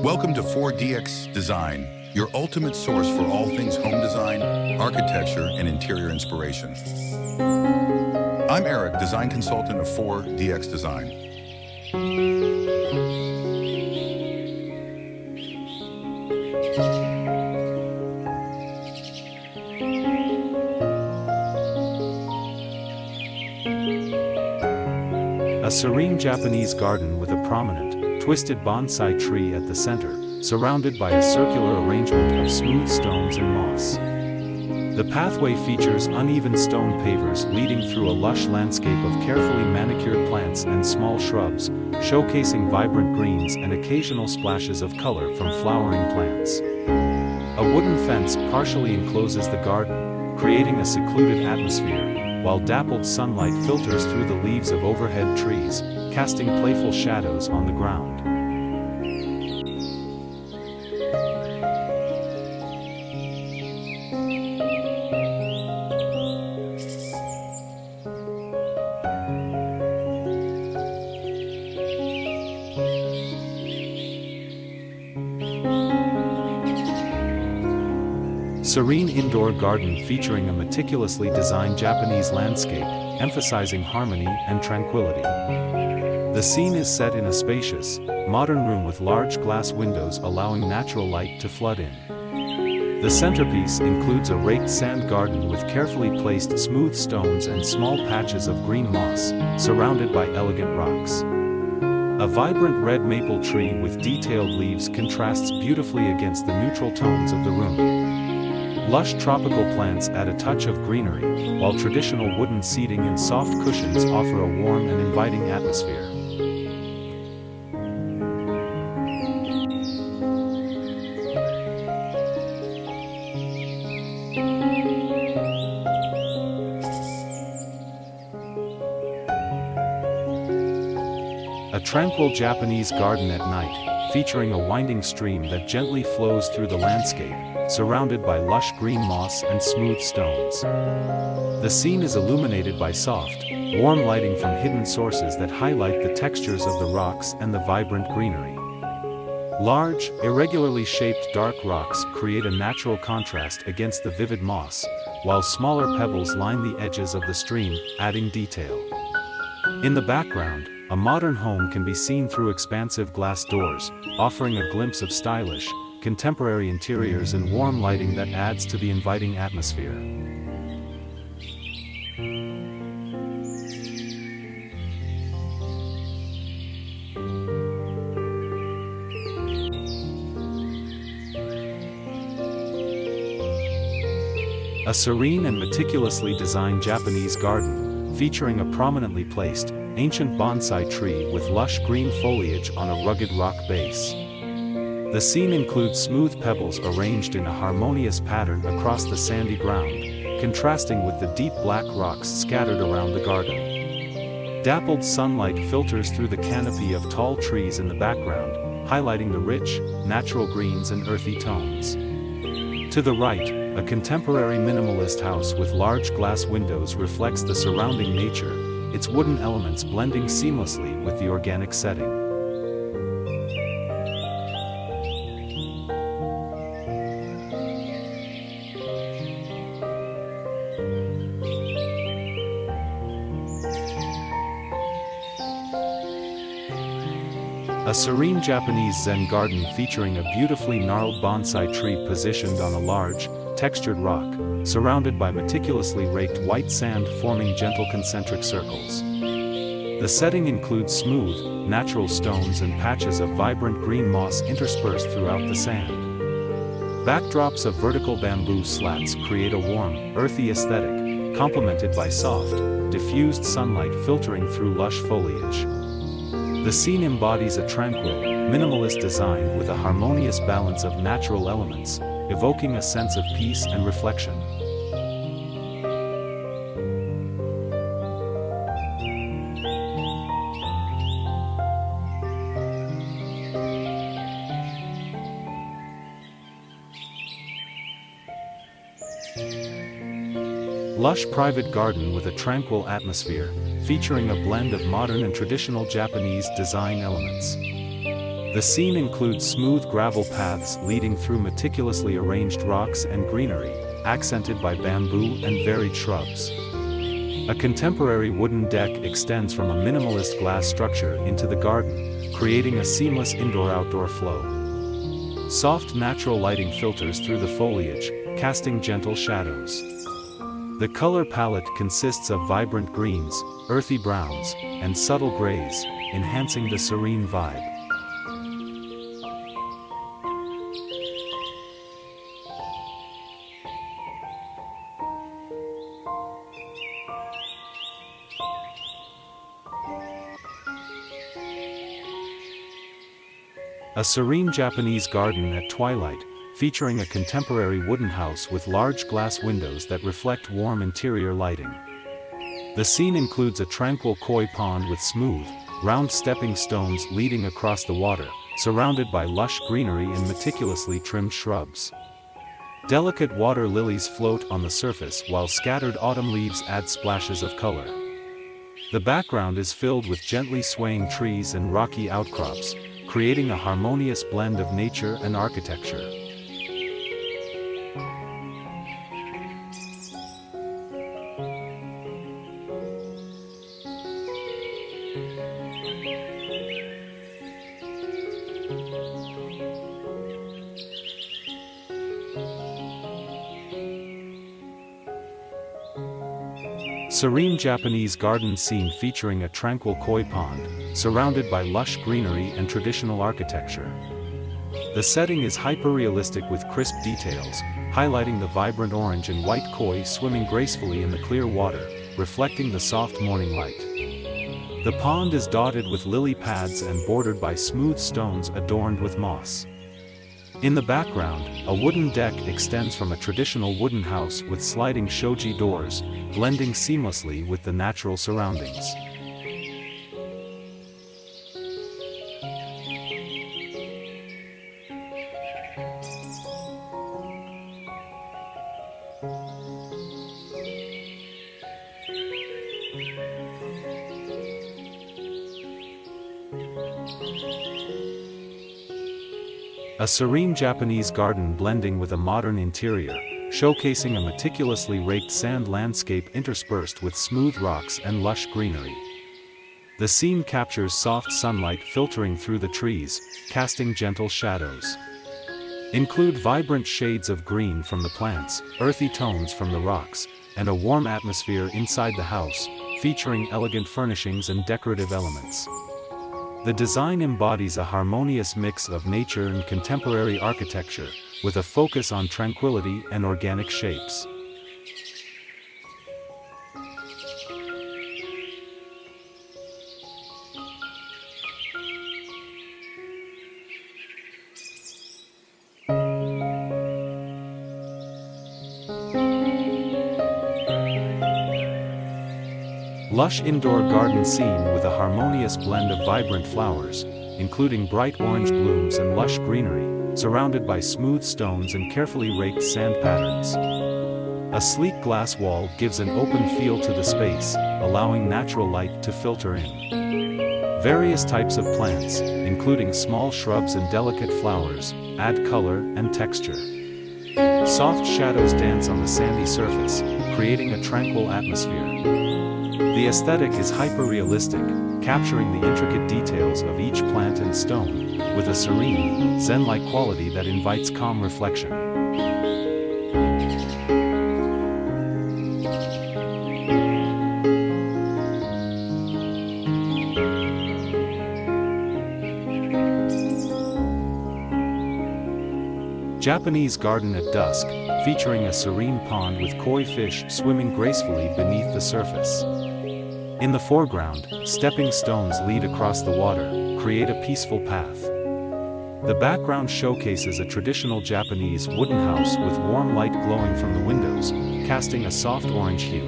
Welcome to 4DX Design, your ultimate source for all things home design, architecture, and interior inspiration. I'm Eric, design consultant of 4DX Design. A serene Japanese garden with a prominent, twisted bonsai tree at the center, surrounded by a circular arrangement of smooth stones and moss. The pathway features uneven stone pavers leading through a lush landscape of carefully manicured plants and small shrubs, showcasing vibrant greens and occasional splashes of color from flowering plants. A wooden fence partially encloses the garden, creating a secluded atmosphere, while dappled sunlight filters through the leaves of overhead trees, casting playful shadows on the ground. Serene indoor garden featuring a meticulously designed Japanese landscape, emphasizing harmony and tranquility. The scene is set in a spacious, modern room with large glass windows allowing natural light to flood in. The centerpiece includes a raked sand garden with carefully placed smooth stones and small patches of green moss, surrounded by elegant rocks. A vibrant red maple tree with detailed leaves contrasts beautifully against the neutral tones of the room. Lush tropical plants add a touch of greenery, while traditional wooden seating and soft cushions offer a warm and inviting atmosphere. A tranquil Japanese garden at night, featuring a winding stream that gently flows through the landscape, surrounded by lush green moss and smooth stones. The scene is illuminated by soft, warm lighting from hidden sources that highlight the textures of the rocks and the vibrant greenery. Large, irregularly shaped dark rocks create a natural contrast against the vivid moss, while smaller pebbles line the edges of the stream, adding detail. In the background, a modern home can be seen through expansive glass doors, offering a glimpse of stylish, contemporary interiors and warm lighting that adds to the inviting atmosphere. A serene and meticulously designed Japanese garden, featuring a prominently placed, ancient bonsai tree with lush green foliage on a rugged rock base. The scene includes smooth pebbles arranged in a harmonious pattern across the sandy ground, contrasting with the deep black rocks scattered around the garden. Dappled sunlight filters through the canopy of tall trees in the background, highlighting the rich, natural greens and earthy tones. To the right, a contemporary minimalist house with large glass windows reflects the surrounding nature, its wooden elements blending seamlessly with the organic setting. A serene Japanese Zen garden featuring a beautifully gnarled bonsai tree positioned on a large, textured rock, surrounded by meticulously raked white sand forming gentle concentric circles. The setting includes smooth, natural stones and patches of vibrant green moss interspersed throughout the sand. Backdrops of vertical bamboo slats create a warm, earthy aesthetic, complemented by soft, diffused sunlight filtering through lush foliage. The scene embodies a tranquil, minimalist design with a harmonious balance of natural elements, evoking a sense of peace and reflection. Lush private garden with a tranquil atmosphere, featuring a blend of modern and traditional Japanese design elements. The scene includes smooth gravel paths leading through meticulously arranged rocks and greenery, accented by bamboo and varied shrubs. A contemporary wooden deck extends from a minimalist glass structure into the garden, creating a seamless indoor-outdoor flow. Soft natural lighting filters through the foliage, casting gentle shadows. The color palette consists of vibrant greens, earthy browns, and subtle grays, enhancing the serene vibe. A serene Japanese garden at twilight, featuring a contemporary wooden house with large glass windows that reflect warm interior lighting. The scene includes a tranquil koi pond with smooth, round stepping stones leading across the water, surrounded by lush greenery and meticulously trimmed shrubs. Delicate water lilies float on the surface while scattered autumn leaves add splashes of color. The background is filled with gently swaying trees and rocky outcrops, creating a harmonious blend of nature and architecture. Serene Japanese garden scene featuring a tranquil koi pond, surrounded by lush greenery and traditional architecture. The setting is hyperrealistic with crisp details, highlighting the vibrant orange and white koi swimming gracefully in the clear water, reflecting the soft morning light. The pond is dotted with lily pads and bordered by smooth stones adorned with moss. In the background, a wooden deck extends from a traditional wooden house with sliding shoji doors, blending seamlessly with the natural surroundings. A serene Japanese garden blending with a modern interior, showcasing a meticulously raked sand landscape interspersed with smooth rocks and lush greenery. The scene captures soft sunlight filtering through the trees, casting gentle shadows. Include vibrant shades of green from the plants, earthy tones from the rocks, and a warm atmosphere inside the house, featuring elegant furnishings and decorative elements. The design embodies a harmonious mix of nature and contemporary architecture, with a focus on tranquility and organic shapes. Lush indoor garden scene with a harmonious blend of vibrant flowers, including bright orange blooms and lush greenery, surrounded by smooth stones and carefully raked sand patterns. A sleek glass wall gives an open feel to the space, allowing natural light to filter in. Various types of plants, including small shrubs and delicate flowers, add color and texture. Soft shadows dance on the sandy surface, creating a tranquil atmosphere. The aesthetic is hyper-realistic, capturing the intricate details of each plant and stone, with a serene, zen-like quality that invites calm reflection. Japanese garden at dusk, featuring a serene pond with koi fish swimming gracefully beneath the surface. In the foreground, stepping stones lead across the water, create a peaceful path. The background showcases a traditional Japanese wooden house with warm light glowing from the windows, casting a soft orange hue.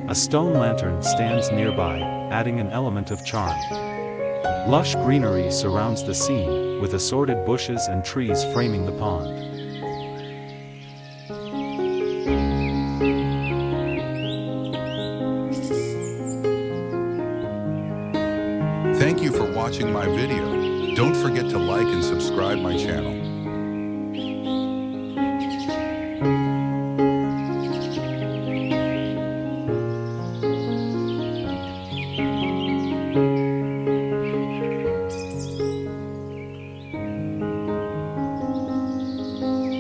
A stone lantern stands nearby, adding an element of charm. Lush greenery surrounds the scene, with assorted bushes and trees framing the pond. Thank you for watching my video. Don't forget to like and subscribe my channel.